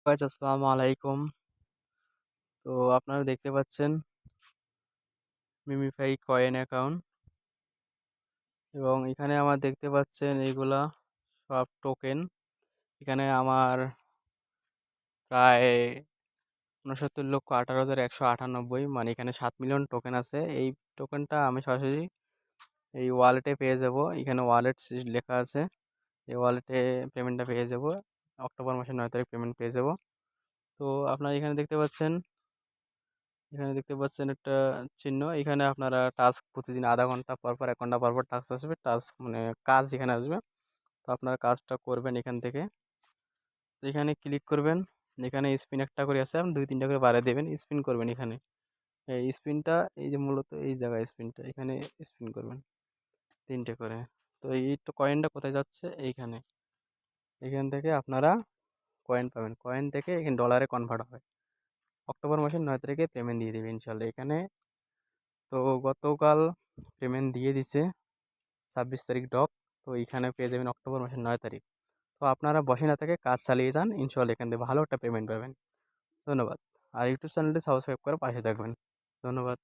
Guys আসসালামু আলাইকুম। তো আপনারা দেখতে পাচ্ছেন মিমিফাই কয়েন অ্যাকাউন্ট এবং এখানে আমার দেখতে পাচ্ছেন এইগুলা সব টোকেন। এখানে আমার প্রায় ৬৯,১৮,১৯৮ মানে এখানে ৭ মিলিয়ন টোকেন আছে। এই টোকেনটা আমি সরাসরি এই ওয়ালেটে পেয়ে যাব। এখানে ওয়ালেট লেখা আছে। এই ওয়ালেটে পেমেন্টটা পেয়ে যাব। অক্টোবর মাসের ৯ তারিখ পেমেন্ট পেয়ে যাব। তো আপনারা এখানে দেখতে পাচ্ছেন একটা চিহ্ন। এখানে আপনারা টাস্ক প্রতিদিন আধা ঘন্টা পর পর ১ ঘন্টা পর পর টাস্ক আসবে। টাস্ক মানে কাজ এখানে আসবে। তো আপনারা কাজটা করবেন এখান থেকে। তো এখানে ক্লিক করবেন। এখানে স্পিন একটা করে আছে, আপনি ২-৩টা করে বাড়ায় দেবেন। স্পিন করবেন এখানে। এই স্পিনটা এই যে মূলত এই জায়গায় স্পিনটা এখানে স্পিন করবেন ৩টে করে। তো এই তো কয়েনটা কোথায় যাচ্ছে? এইখানে। এখান থেকে আপনারা কয়েন পাবেন। কয়েন থেকে এখানে ডলারে কনভার্ট হবে। অক্টোবর মাসের ৯ তারিখে পেমেন্ট দিয়ে দেবে ইনশাআল্লাহ। এখানে তো গতকাল পেমেন্ট দিয়ে দিছে ২৬ তারিখ ডক। তো এইখানে পেয়ে যাবেন অক্টোবর মাসের ৯ তারিখ। তো আপনারা বসে না থেকে কাজ চালিয়ে যান, ইনশাল্লাহ এখান থেকে ভালো একটা পেমেন্ট পাবেন। ধন্যবাদ। আর ইউটিউব চ্যানেলটি সাবস্ক্রাইব করে পাশে থাকবেন। ধন্যবাদ।